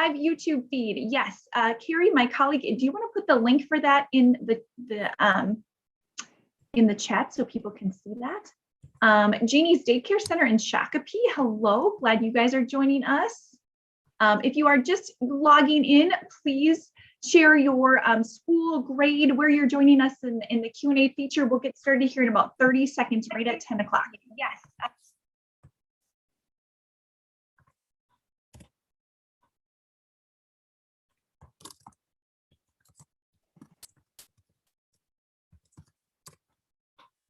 live YouTube feed. Yes, Carrie, my colleague, do you want to put the link for that in the chat so people can see that? Jeannie's Daycare Center in Shakopee. Hello, glad you guys are joining us. If you are just logging in, please share your school grade, where you're joining us in the Q&A feature. We'll get started here in about 30 seconds, right at 10 o'clock. Yes.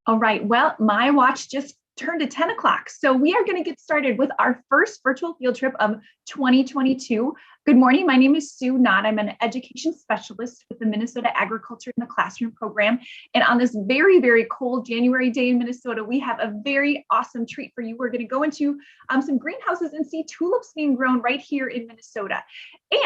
All right, well, my watch just turned to 10 o'clock. So we are going to get started with our first virtual field trip of 2022. Good morning, my name is Sue Knott. I'm an education specialist with the Minnesota Agriculture in the Classroom program. And on this very, very cold January day in Minnesota, we have a very awesome treat for you. We're going to go into some greenhouses and see tulips being grown right here in Minnesota.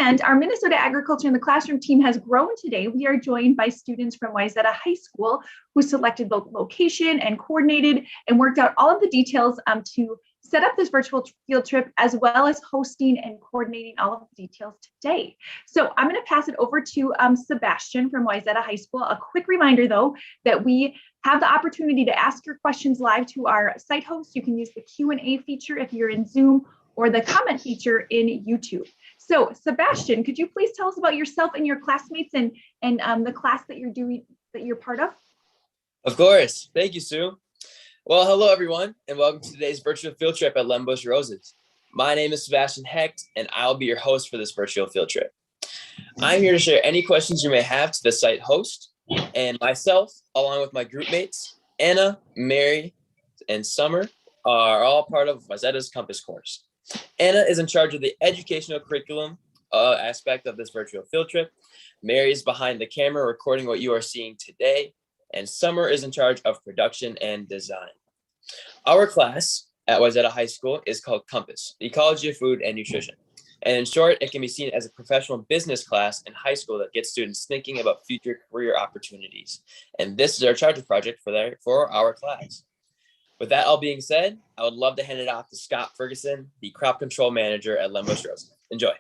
And our Minnesota Agriculture in the Classroom team has grown today. We are joined by students from Wayzata High School who selected the location and coordinated and worked out all of the details to set up this virtual field trip, as well as hosting and coordinating all of the details today. So I'm going to pass it over to Sebastian from Wayzata High School. A quick reminder, though, that we have the opportunity to ask your questions live to our site host. You can use the Q&A feature if you're in Zoom, or the comment feature in YouTube. So Sebastian, could you please tell us about yourself and your classmates and the class that you're part of? Of course. Thank you, Sue. Well, hello, everyone, and welcome to today's virtual field trip at Len Busch Roses. My name is Sebastian Hecht, and I'll be your host for this virtual field trip. I'm here to share any questions you may have to the site host, and myself, along with my group mates, Anna, Mary, and Summer, are all part of Wayzata's Compass course. Anna is in charge of the educational curriculum aspect of this virtual field trip. Mary is behind the camera recording what you are seeing today, and Summer is in charge of production and design. Our class at Wayzata High School is called Compass, the Ecology of Food and Nutrition. And in short, it can be seen as a professional business class in high school that gets students thinking about future career opportunities. And this is our charter project for our class. With that all being said, I would love to hand it off to Scot Ferguson, the crop control manager at Len Busch Roses. Enjoy.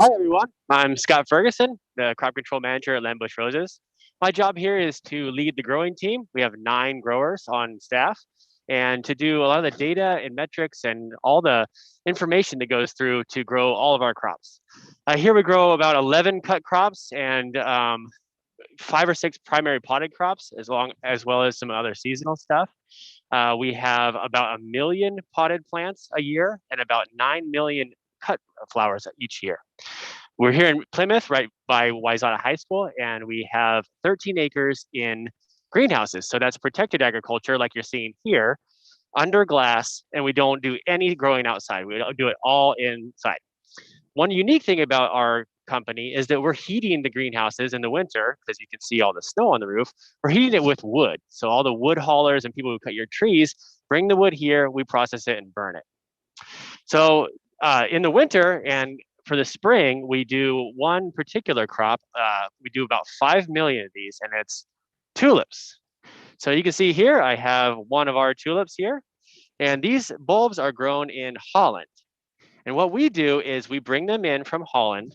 Hi, everyone. I'm Scot Ferguson, the crop control manager at Len Busch Roses. My job here is to lead the growing team. We have 9 growers on staff, and to do a lot of the data and metrics and all the information that goes through to grow all of our crops. Here we grow about 11 cut crops and 5 or 6 primary potted crops, as well as some other seasonal stuff. We have about 1 million potted plants a year and about 9 million cut flowers each year. We're here in Plymouth, right by Wayzata High School, and we have 13 acres in greenhouses. So that's protected agriculture, like you're seeing here, under glass, and we don't do any growing outside. We do it all inside. One unique thing about our company is that we're heating the greenhouses in the winter, because you can see all the snow on the roof. We're heating it with wood. So all the wood haulers and people who cut your trees bring the wood here, we process it and burn it. So in the winter and for the spring, we do one particular crop. We do about 5 million of these, and it's tulips. So you can see here, I have one of our tulips here, and these bulbs are grown in Holland. And what we do is we bring them in from Holland.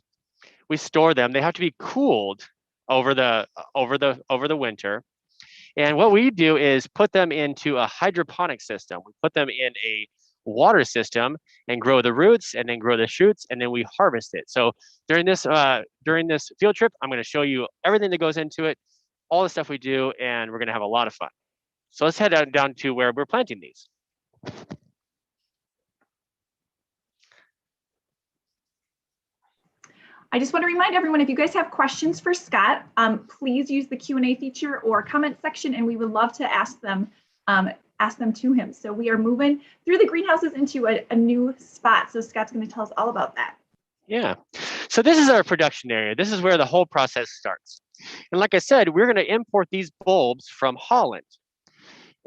We store them. They have to be cooled over the winter. And what we do is put them into a hydroponic system. We put them in a water system and grow the roots and then grow the shoots, and then we harvest it. So during this field trip, I'm going to show you everything that goes into it, all the stuff we do, and we're going to have a lot of fun. So let's head down to where we're planting these. I just want to remind everyone, if you guys have questions for Scot, please use the Q&A feature or comment section, and we would love to ask them to him. So we are moving through the greenhouses into a new spot. So Scot's going to tell us all about that. Yeah. So this is our production area. This is where the whole process starts. And like I said, we're going to import these bulbs from Holland.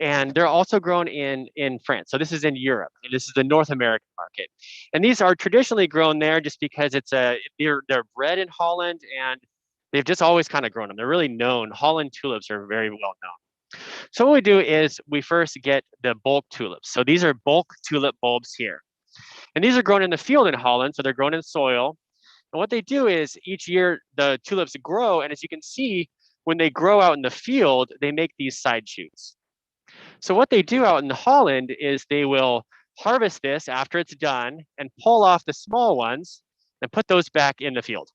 And they're also grown in France. So this is in Europe, and this is the North American market. And these are traditionally grown there just because they're bred in Holland, and they've just always kind of grown them. They're really known. Holland tulips are very well known. So what we do is we first get the bulk tulips. So these are bulk tulip bulbs here. And these are grown in the field in Holland, so they're grown in soil. And what they do is each year the tulips grow, and as you can see, when they grow out in the field, they make these side shoots. So what they do out in Holland is they will harvest this after it's done and pull off the small ones and put those back in the field.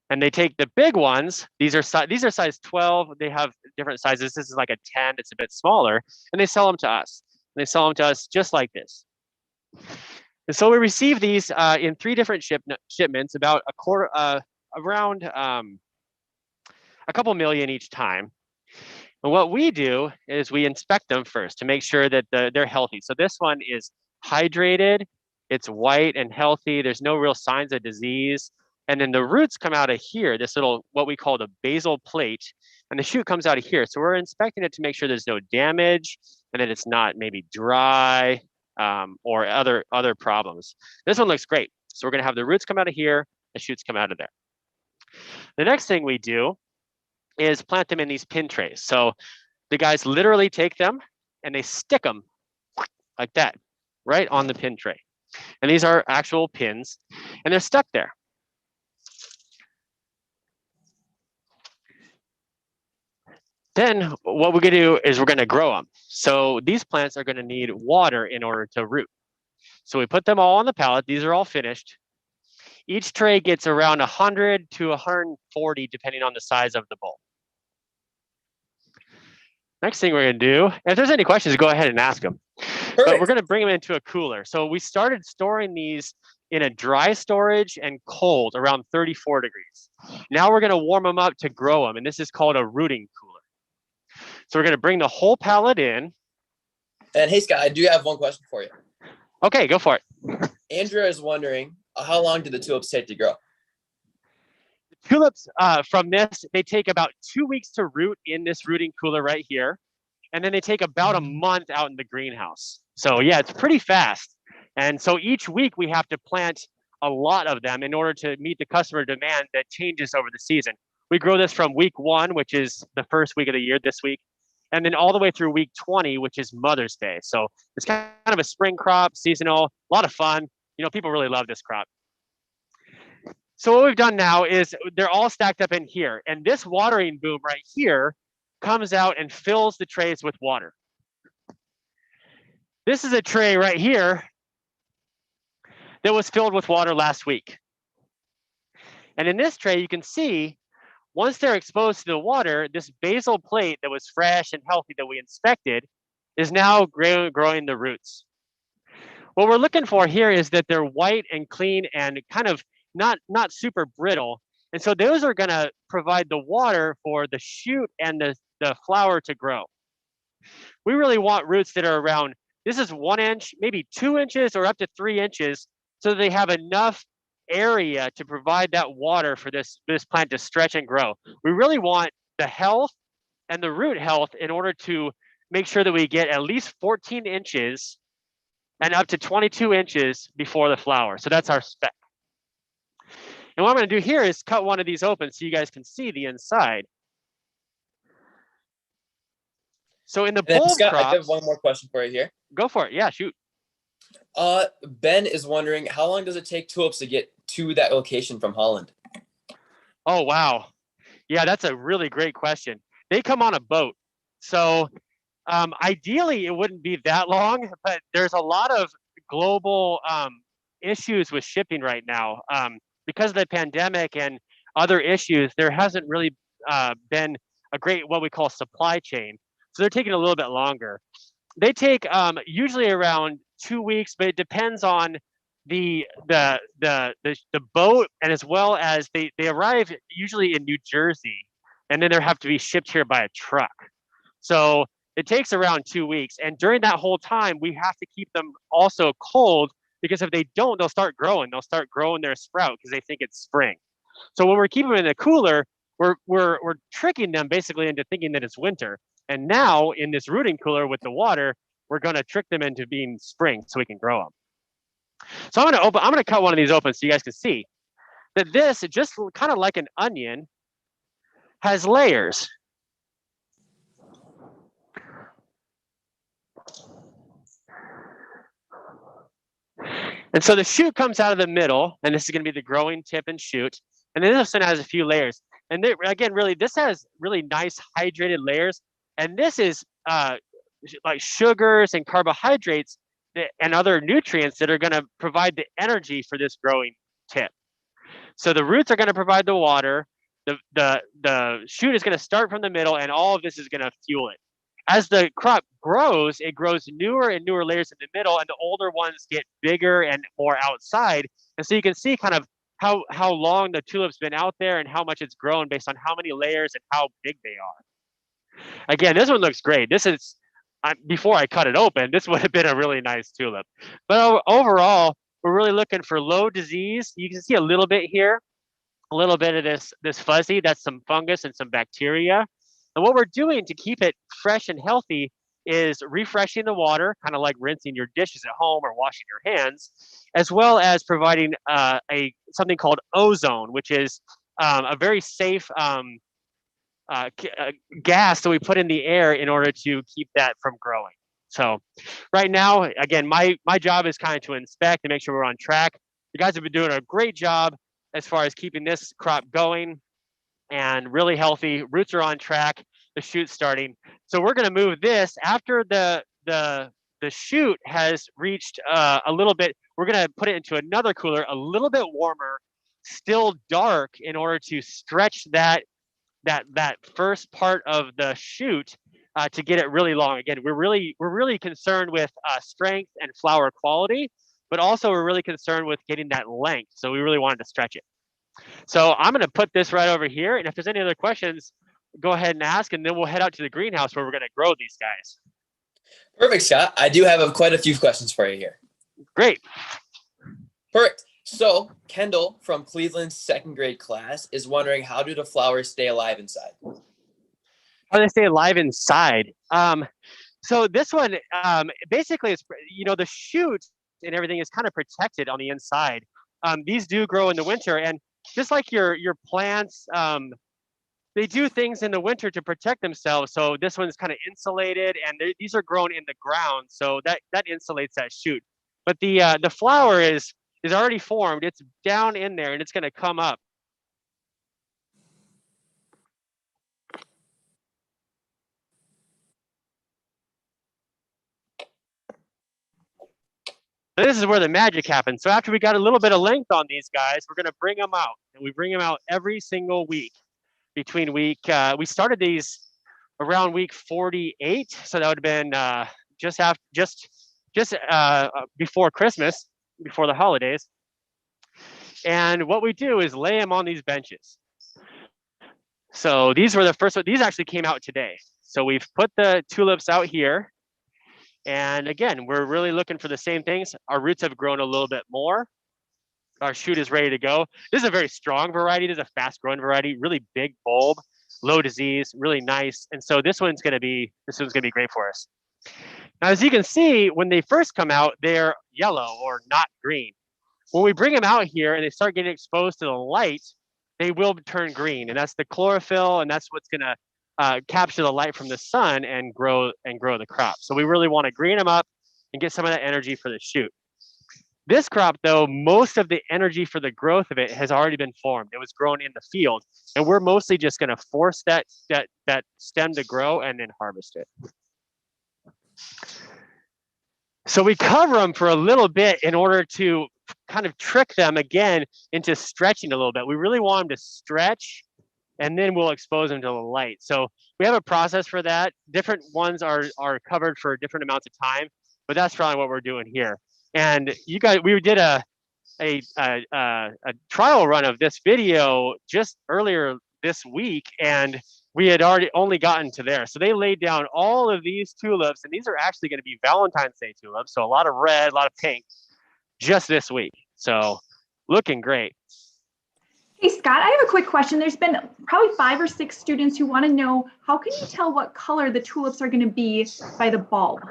And they take the big ones, these are size 12, they have different sizes. This is like a 10, it's a bit smaller, and they sell them to us. And they sell them to us just like this. And so we receive these in 3 different shipments, about around a couple million each time. And what we do is we inspect them first to make sure that they're healthy. So this one is hydrated, it's white and healthy, there's no real signs of disease. And then the roots come out of here, this little, what we call the basal plate, and the shoot comes out of here. So we're inspecting it to make sure there's no damage and that it's not maybe dry or other problems. This one looks great. So we're gonna have the roots come out of here, the shoots come out of there. The next thing we do is plant them in these pin trays. So the guys literally take them and they stick them like that, right on the pin tray. And these are actual pins and they're stuck there. Then what we're gonna do is we're gonna grow them. So these plants are gonna need water in order to root. So we put them all on the pallet. These are all finished. Each tray gets around 100 to 140, depending on the size of the bowl. Next thing we're gonna do, if there's any questions, go ahead and ask them. Perfect. But we're gonna bring them into a cooler. So we started storing these in a dry storage and cold around 34 degrees. Now we're gonna warm them up to grow them, and this is called a rooting cooler. So we're gonna bring the whole pallet in. And hey, Scott, I do have one question for you. Okay, go for it. Andrea is wondering, how long do the tulips take to grow? The tulips from this, they take about 2 weeks to root in this rooting cooler right here. And then they take about a month out in the greenhouse. So yeah, it's pretty fast. And so each week we have to plant a lot of them in order to meet the customer demand that changes over the season. We grow this from week 1, which is the first week of the year this week, and then all the way through week 20, which is Mother's Day. So it's kind of a spring crop, seasonal, a lot of fun. You know, people really love this crop. So what we've done now is they're all stacked up in here, and this watering boom right here comes out and fills the trays with water. This is a tray right here that was filled with water last week. And in this tray, you can see, once they're exposed to the water, this basal plate that was fresh and healthy that we inspected is now growing the roots. What we're looking for here is that they're white and clean and kind of not super brittle. And so those are gonna provide the water for the shoot and the flower to grow. We really want roots that are around, this is 1 inch, maybe 2 inches or up to 3 inches, so that they have enough area to provide that water for this plant to stretch and grow. We really want the health and the root health in order to make sure that we get at least 14 inches and up to 22 inches before the flower. So that's our spec. And what I'm gonna do here is cut one of these open so you guys can see the inside. So in the bulb Scott, crops, I have one more question for you here. Go for it, yeah, shoot. Ben is wondering, how long does it take tulips to get to that location from Holland? Oh, wow. Yeah, that's a really great question. They come on a boat. So ideally, it wouldn't be that long, but there's a lot of global issues with shipping right now. Because of the pandemic and other issues, there hasn't really been a great, what we call supply chain. So they're taking a little bit longer. They take usually around 2 weeks, but it depends on the boat, and as well as they arrive usually in New Jersey, and then they have to be shipped here by a truck. So it takes around 2 weeks, and during that whole time, we have to keep them also cold, because if they don't, they'll start growing. They'll start growing their sprout because they think it's spring. So when we're keeping them in a cooler, we're tricking them basically into thinking that it's winter. And now in this rooting cooler with the water, we're going to trick them into being spring so we can grow them. So I'm going to cut one of these open so you guys can see that this, just kind of like an onion, has layers. And so the shoot comes out of the middle, and this is going to be the growing tip and shoot. And then this one has a few layers. And again, really, this has really nice hydrated layers. And this is like sugars and carbohydrates and other nutrients that are going to provide the energy for this growing tip. So the roots are going to provide the water. The shoot is going to start from the middle, and all of this is going to fuel it. As the crop grows, it grows newer and newer layers in the middle, and the older ones get bigger and more outside. And so you can see kind of how long the tulip's been out there and how much it's grown based on how many layers and how big they are. Again, this one looks great. This is, before I cut it open, this would have been a really nice tulip. But overall, we're really looking for low disease. You can see a little bit here, a little bit of this fuzzy, that's some fungus and some bacteria. And what we're doing to keep it fresh and healthy is refreshing the water, kind of like rinsing your dishes at home or washing your hands, as well as providing something called ozone, which is a very safe gas that we put in the air in order to keep that from growing. So right now, again, my job is kind of to inspect and make sure we're on track. You guys have been doing a great job as far as keeping this crop going and really healthy. Roots are on track. The shoot's starting. So we're going to move this after the shoot has reached a little bit. We're going to put it into another cooler, a little bit warmer, still dark, in order to stretch that first part of the shoot to get it really long. Again, we're really concerned with strength and flower quality, but also we're really concerned with getting that length. So we really wanted to stretch it. So I'm going to put this right over here. And if there's any other questions, go ahead and ask, and then we'll head out to the greenhouse where we're going to grow these guys. Perfect, Scott. I do have quite a few questions for you here. Great. Perfect. So Kendall from Cleveland's second grade class is wondering, how do the flowers stay alive inside? How do they stay alive inside? So this one, basically, it's, the shoot and everything is kind of protected on the inside. These do grow in the winter, and just like your plants, they do things in the winter to protect themselves. So this one's kind of insulated, and these are grown in the ground, so that insulates that shoot. But the flower is already formed. It's down in there, and it's going to come up. So this is where the magic happens. So after we got a little bit of length on these guys, we're going to bring them out, and we bring them out every single week. Between we started these around week 48, so that would have been just before Christmas, before the holidays. And what we do is lay them on these benches. So these were the first one. These actually came out today. So we've put the tulips out here. And again, we're really looking for the same things. Our roots have grown a little bit more. Our shoot is ready to go. This is a very strong variety. This is a fast growing variety, really big bulb, low disease, really nice. And so this one's gonna be great for us. Now, as you can see, when they first come out, they're yellow or not green. When we bring them out here and they start getting exposed to the light, they will turn green. And that's the chlorophyll, and that's what's gonna capture the light from the sun and grow the crop. So we really wanna green them up and get some of that energy for the shoot. This crop, though, most of the energy for the growth of it has already been formed. It was grown in the field, and we're mostly just going to force that stem to grow and then harvest it. So we cover them for a little bit in order to kind of trick them again into stretching a little bit. We really want them to stretch, and then we'll expose them to the light. So we have a process for that. Different ones are covered for different amounts of time, but that's probably what we're doing here. And you guys, we did a trial run of this video just earlier this week, and we had only gotten to there. So they laid down all of these tulips, and these are actually going to be Valentine's Day tulips. So a lot of red, a lot of pink, just this week. So looking great. Hey, Scott, I have a quick question. There's been probably 5 or 6 students who want to know, how can you tell what color the tulips are going to be by the bulb?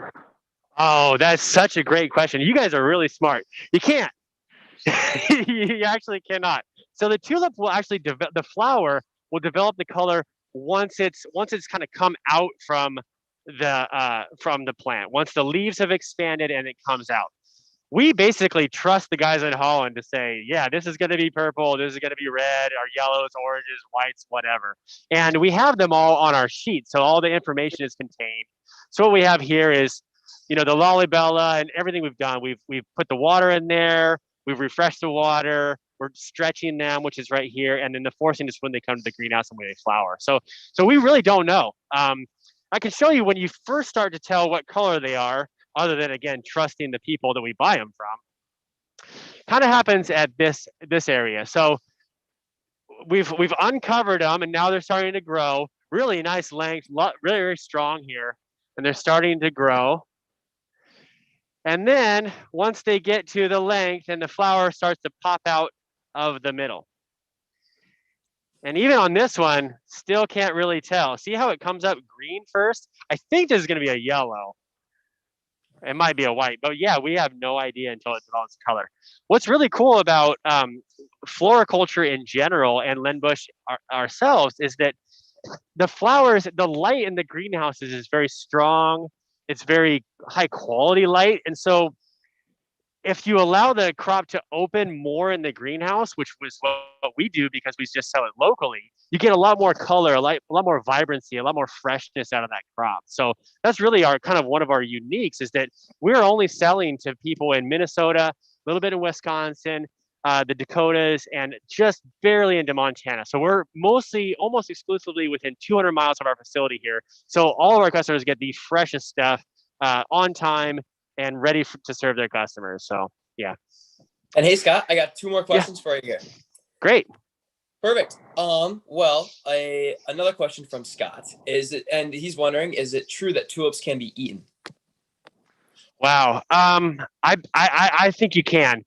Oh, that's such a great question. You guys are really smart. You can't. You actually cannot. So the tulip will actually the flower will develop the color once it's kind of come out from the plant. Once the leaves have expanded and it comes out. we basically trust the guys in Holland to say, yeah, this is going to be purple, this is going to be red, or yellows, oranges, whites, whatever. And we have them all on our sheet, so all the information is contained. So what we have here is, the Lollibella and everything we've done. We've put the water in there, we've refreshed the water, we're stretching them, which is right here, and then the forcing is when they come to the greenhouse and when they flower. So we really don't know. I can show you when you first start to tell what color they are, other than, again, trusting the people that we buy them from. Kind of happens at this area. So we've uncovered them, and now they're starting to grow. Really nice length, really, very strong here, and they're starting to grow. And then once they get to the length, and the flower starts to pop out of the middle. And even on this one, still can't really tell. See how it comes up green first? I think this is going to be a yellow. It might be a white, but yeah, we have no idea until it develops color. What's really cool about floriculture in general, and Len Busch ourselves, is that the flowers, the light in the greenhouses is very strong. It's very high quality light. And so if you allow the crop to open more in the greenhouse, which was what we do because we just sell it locally, you get a lot more color, a lot more vibrancy, a lot more freshness out of that crop. So that's really our kind of one of our uniques, is that we're only selling to people in Minnesota, a little bit in Wisconsin, the Dakotas, and just barely into Montana. So we're mostly, almost exclusively within 200 miles of our facility here. So all of our customers get the freshest stuff on time and ready to serve their customers. So yeah. And hey, Scott, I got 2 more questions for you here. Great. Perfect. Another question from Scott and he's wondering, is it true that tulips can be eaten? Wow. I think you can.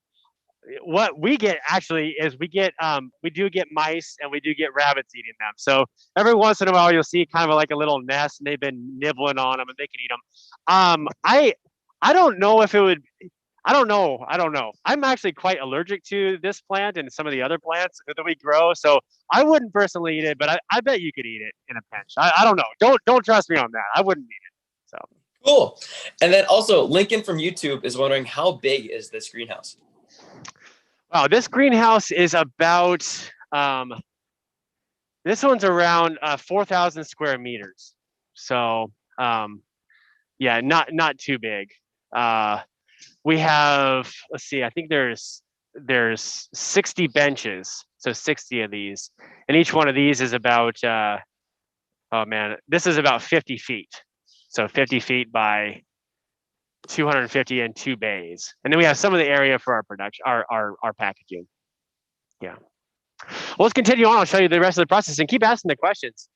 What we get actually is we do get mice, and we do get rabbits eating them. So every once in a while you'll see kind of like a little nest, and they've been nibbling on them, and they can eat them. I don't know if it would. I don't know. I'm actually quite allergic to this plant and some of the other plants that we grow. So I wouldn't personally eat it, but I bet you could eat it in a pinch. I don't know. Don't trust me on that. I wouldn't eat it. So cool. And then also Lincoln from YouTube is wondering, how big is this greenhouse? Wow, this greenhouse is about, this one's around 4,000 square meters. So yeah, not too big. We have, let's see, I think there's 60 benches, so 60 of these, and each one of these is about, oh man, this is about 50 feet. So 50 feet by 250 and 2 bays. And then we have some of the area for our production, our packaging. Yeah. Well, let's continue on. I'll show you the rest of the process, and keep asking the questions.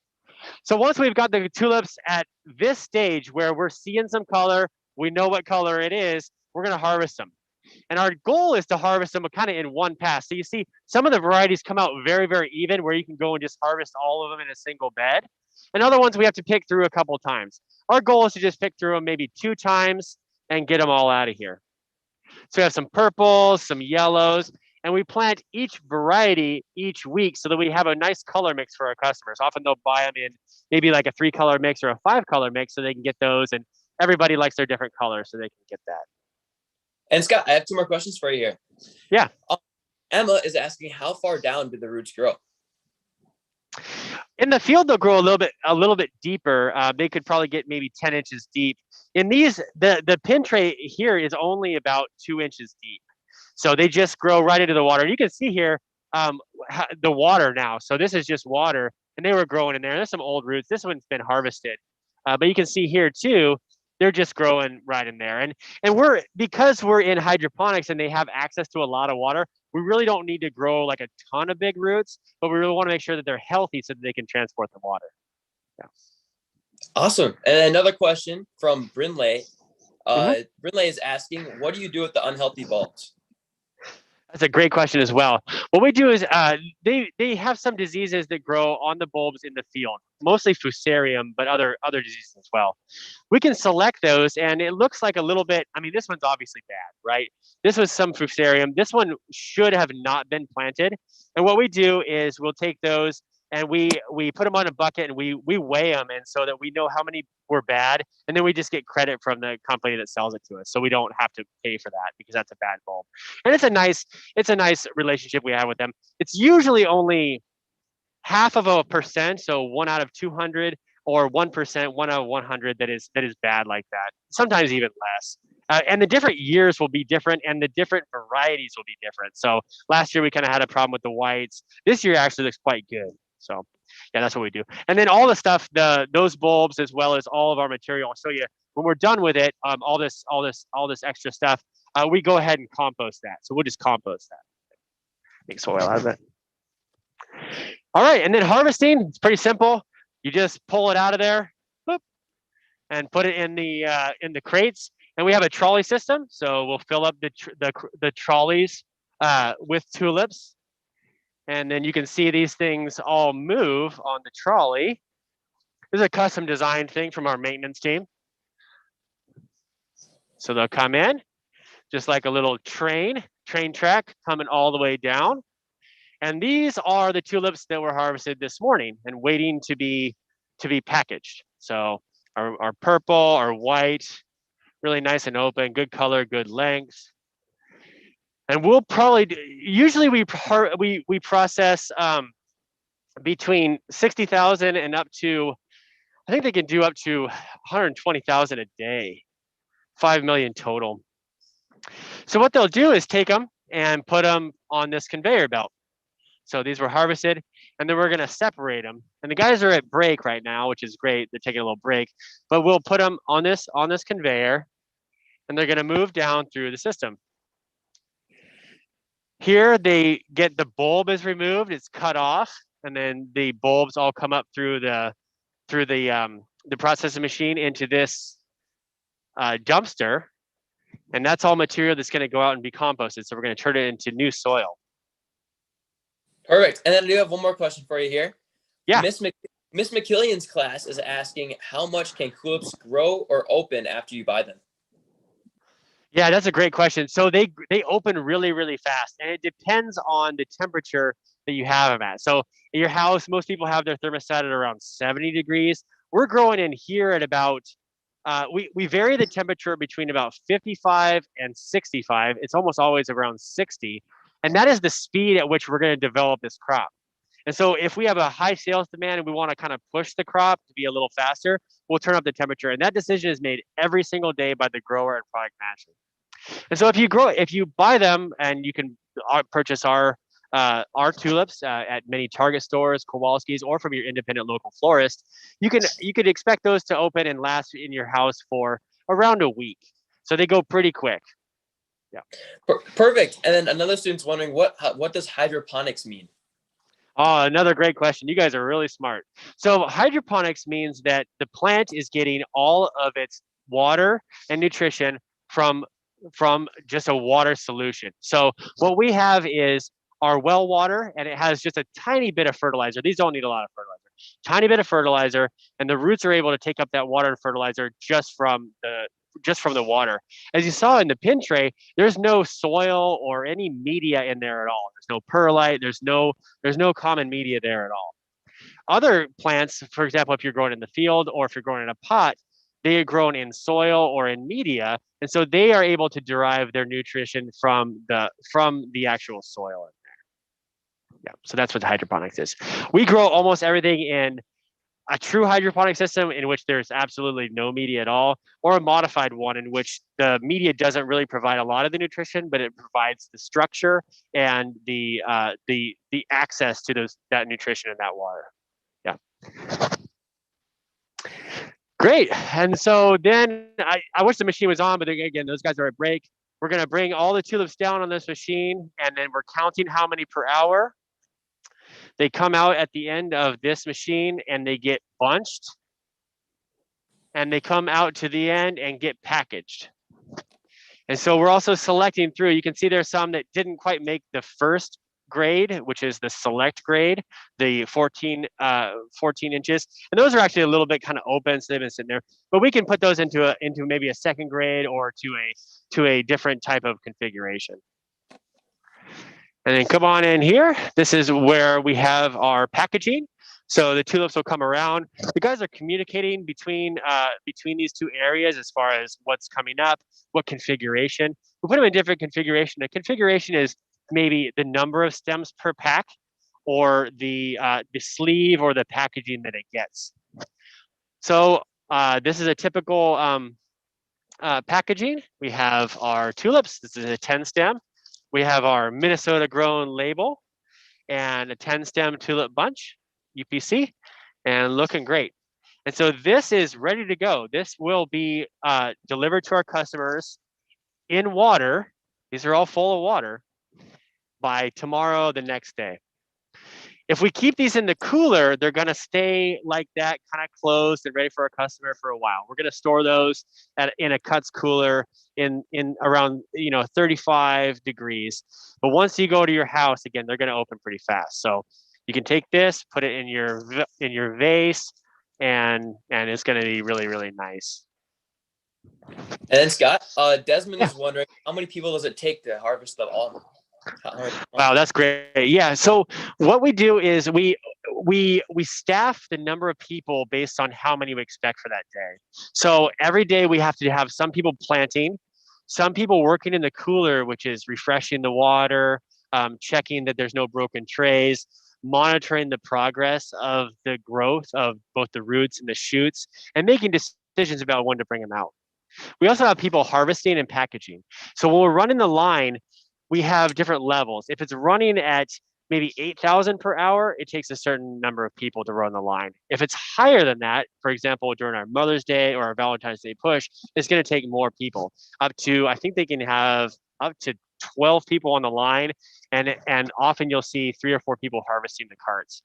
So once we've got the tulips at this stage where we're seeing some color, we know what color it is, we're going to harvest them. And our goal is to harvest them kind of in one pass. So you see some of the varieties come out very, very even, where you can go and just harvest all of them in a single bed. And other ones we have to pick through a couple times. Our goal is to just pick through them maybe 2 times and get them all out of here. So we have some purples, some yellows, and we plant each variety each week so that we have a nice color mix for our customers. Often they'll buy them in maybe like a 3-color mix or a 5-color mix so they can get those, and everybody likes their different colors so they can get that. And Scott, I have 2 more questions for you here. Yeah. Emma is asking, how far down do the roots grow? In the field, they'll grow a little bit deeper. They could probably get maybe 10 inches deep. In these, the pin tray here is only about 2 inches deep. So they just grow right into the water. And you can see here the water now. So this is just water, and they were growing in there. There's some old roots. This one's been harvested. But you can see here too, they're just growing right in there. And because we're in hydroponics and they have access to a lot of water, we really don't need to grow like a ton of big roots, but we really want to make sure that they're healthy so that they can transport the water. Yeah. Awesome. And another question from Brinley. Brinley is asking, what do you do with the unhealthy bulbs? That's a great question as well. What we do is they have some diseases that grow on the bulbs in the field, mostly fusarium, but other diseases as well. We can select those, and it looks like a little bit, I mean, this one's obviously bad, right? This was some fusarium. This one should have not been planted. And what we do is we'll take those, and we put them on a bucket and we weigh them, and so that we know how many were bad, and then we just get credit from the company that sells it to us, so we don't have to pay for that because that's a bad bulb. And it's a nice relationship we have with them. It's usually only 0.5%, so 1 out of 200, or 1%, 1 out of 100 that is bad like that. Sometimes even less. And the different years will be different, and the different varieties will be different. So last year we kind of had a problem with the whites. This year actually looks quite good. So yeah, that's what we do. And then all the stuff, those bulbs, as well as all of our material, I'll show you when we're done with it. All this extra stuff, we go ahead and compost that. So we'll just compost that. Make soil out of it. All right, and then harvesting, it's pretty simple. You just pull it out of there, boop, and put it in the crates. And we have a trolley system, so we'll fill up the trolleys with tulips. And then you can see these things all move on the trolley. This is a custom designed thing from our maintenance team. So they'll come in, just like a little train track coming all the way down. And these are the tulips that were harvested this morning and waiting to be packaged. So our purple, our white, really nice and open, good color, good length. And we'll probably usually we process between 60,000 and up to, I think they can do up to 120,000 a day, 5 million total. So what they'll do is take them and put them on this conveyor belt. So these were harvested, and then we're going to separate them. And the guys are at break right now, which is great. They're taking a little break, but we'll put them on this conveyor, and they're going to move down through the system. Here they get the bulb is removed, it's cut off, and then the bulbs all come up through the processing machine into this dumpster, and that's all material that's going to go out and be composted. So we're going to turn it into new soil. Perfect. And then I do have one more question for you here. Yeah. Miss McKillian's class is asking, how much can tulips grow or open after you buy them? Yeah, that's a great question. So they open really, really fast, and it depends on the temperature that you have them at. So in your house, most people have their thermostat at around 70 degrees. We're growing in here at about, we vary the temperature between about 55 and 65. It's almost always around 60. And that is the speed at which we're going to develop this crop. And so if we have a high sales demand and we want to kind of push the crop to be a little faster, we'll turn up the temperature. And that decision is made every single day by the grower and product manager. And so if you buy them, and you can purchase our tulips at many Target stores, Kowalski's, or from your independent local florist, you could expect those to open and last in your house for around a week. So they go pretty quick. Yeah. Perfect. And then another student's wondering, what does hydroponics mean? Oh, another great question. You guys are really smart. So hydroponics means that the plant is getting all of its water and nutrition from just a water solution. So what we have is our well water, and it has just a tiny bit of fertilizer. These don't need a lot of fertilizer. Tiny bit of fertilizer, and the roots are able to take up that water and fertilizer just from the water. As you saw in the pin tray, there's no soil or any media in there at all. There's no perlite, there's no common media there at all. Other plants, for example, if you're growing in the field or if you're growing in a pot, they are grown in soil or in media, and so they are able to derive their nutrition from the actual soil in there. Yeah, so that's what hydroponics is. We grow almost everything in a true hydroponic system in which there's absolutely no media at all, or a modified one in which the media doesn't really provide a lot of the nutrition, but it provides the structure and the access to that nutrition in that water. Yeah. Great. And so then I wish the machine was on, but again, those guys are at break. We're going to bring all the tulips down on this machine, and then we're counting how many per hour. They come out at the end of this machine and they get bunched, and they come out to the end and get packaged. And so we're also selecting through. You can see there's some that didn't quite make the first grade, which is the select grade, the 14 inches. And those are actually a little bit kind of open, so they've been sitting there. But we can put those into maybe a second grade or to a different type of configuration. And then come on in here. This is where we have our packaging. So the tulips will come around. The guys are communicating between these two areas as far as what's coming up, what configuration. We put them in different configuration. The configuration is maybe the number of stems per pack, or the sleeve or the packaging that it gets. So this is a typical packaging. We have our tulips. This is a 10 stem. We have our Minnesota grown label and a 10 stem tulip bunch, UPC, and looking great. And so this is ready to go. This will be delivered to our customers in water. These are all full of water by tomorrow, the next day. If we keep these in the cooler, they're gonna stay like that, kind of closed and ready for our customer for a while. We're gonna store those in a cuts cooler in around 35 degrees. But once you go to your house, again, they're gonna open pretty fast. So you can take this, put it in your vase, and it's gonna be really, really nice. And then Scott, Desmond Yeah. is wondering, how many people does it take to harvest them all? Wow, that's great. Yeah. So what we do is we staff the number of people based on how many we expect for that day. So every day we have to have some people planting, some people working in the cooler, which is refreshing the water, checking that there's no broken trays, monitoring the progress of the growth of both the roots and the shoots, and making decisions about when to bring them out. We also have people harvesting and packaging. So when we're running the line, we have different levels. If it's running at maybe 8,000 per hour, it takes a certain number of people to run the line. If it's higher than that, for example, during our Mother's Day or our Valentine's Day push, it's going to take more people. Up to, I think they can have up to 12 people on the line, and often you'll see 3 or 4 people harvesting the carts.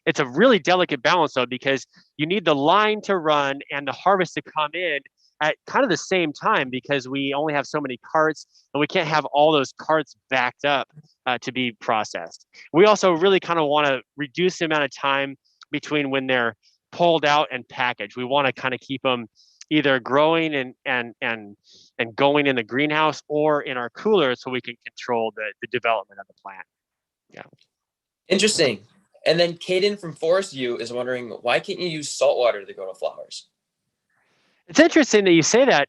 It's a really delicate balance though, because you need the line to run and the harvest to come in at kind of the same time, because we only have so many carts and we can't have all those carts backed up to be processed. We also really kind of want to reduce the amount of time between when they're pulled out and packaged. We want to kind of keep them either growing and going in the greenhouse or in our cooler, so we can control the development of the plant. Yeah. Interesting. And then Caden from Forest View is wondering, why can't you use salt water to grow flowers? It's interesting that you say that.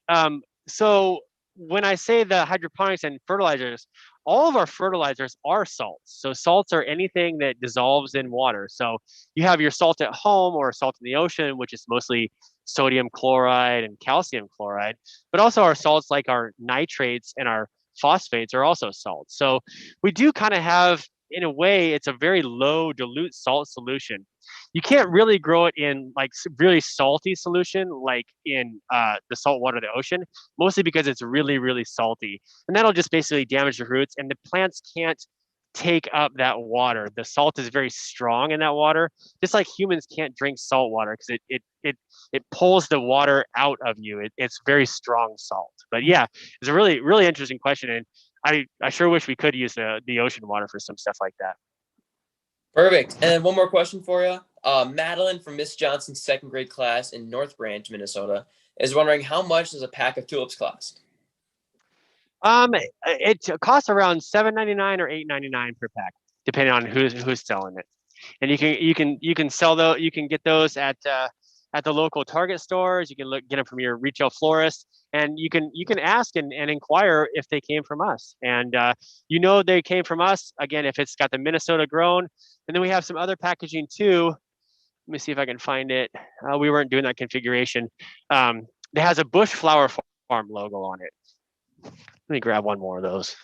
So when I say the hydroponics and fertilizers, all of our fertilizers are salts. So salts are anything that dissolves in water. So you have your salt at home or salt in the ocean, which is mostly sodium chloride and calcium chloride, but also our salts like our nitrates and our phosphates are also salts. So we do kind of have, in a way, it's a very low dilute salt solution. You can't really grow it in like really salty solution, like in the salt water of the ocean, mostly because it's really, really salty. And that'll just basically damage the roots, and the plants can't take up that water. The salt is very strong in that water, just like humans can't drink salt water because it pulls the water out of you. It's very strong salt. But yeah, it's a really, really interesting question. And I sure wish we could use the ocean water for some stuff like that. Perfect. And then one more question for you. Madeline from Miss Johnson's 2nd grade class in North Branch, Minnesota, is wondering, how much does a pack of tulips cost? It costs around $7.99 or $8.99 per pack, depending on who's selling it. And you can sell those. You can get those at the local Target stores. You can get them from your retail florist, and you can ask and inquire if they came from us. And they came from us again if it's got the Minnesota grown. And then we have some other packaging too. Let me see if I can find it. We weren't doing that configuration. It has a Busch Flower Farm logo on it. Let me grab one more of those.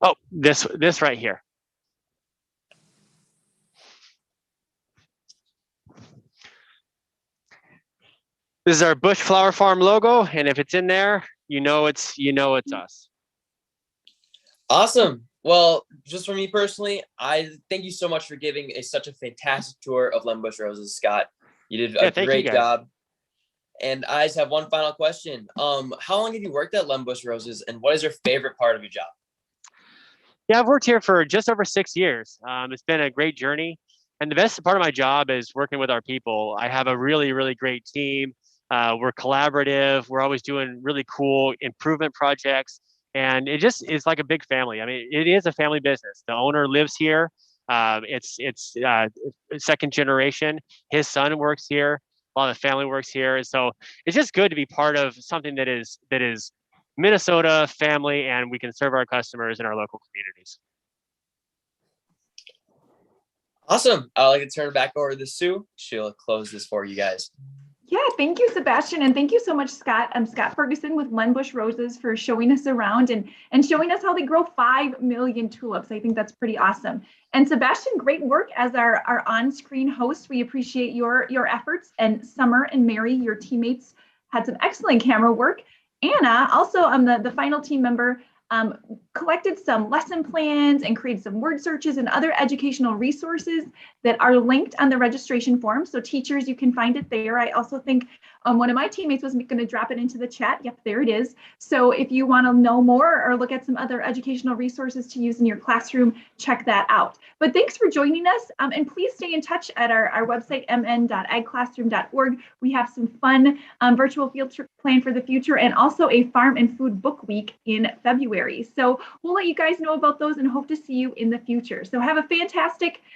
Oh, this right here. This is our Busch Flower Farm logo, and if it's in there, it's us. Awesome. Well, just for me personally, I thank you so much for giving such a fantastic tour of Len Busch Roses, Scott. You did a great job. And I just have one final question. How long have you worked at Len Busch Roses, and what is your favorite part of your job? Yeah, I've worked here for just over 6 years. It's been a great journey. And the best part of my job is working with our people. I have a really, really great team. We're collaborative. We're always doing really cool improvement projects. And it just is like a big family. I mean, it is a family business. The owner lives here. It's second generation. His son works here. A lot of the family works here. And so it's just good to be part of something that is Minnesota family, and we can serve our customers in our local communities. Awesome. I'd like to turn it back over to Sue. She'll close this for you guys. Yeah, thank you, Sebastian. And thank you so much, Scott. I'm Scot Ferguson with Len Busch Roses for showing us around and showing us how they grow 5 million tulips. I think that's pretty awesome. And Sebastian, great work as our on-screen host. We appreciate your efforts. And Summer and Mary, your teammates, had some excellent camera work. Anna, also the final team member, collected some lesson plans and created some word searches and other educational resources that are linked on the registration form. So teachers, you can find it there. I also think one of my teammates was going to drop it into the chat. Yep, there it is. So if you want to know more or look at some other educational resources to use in your classroom, check that out. But thanks for joining us. And please stay in touch at our website, mn.agclassroom.org. We have some fun virtual field trip planned for the future, and also a farm and food book week in February. So we'll let you guys know about those and hope to see you in the future. So have a fantastic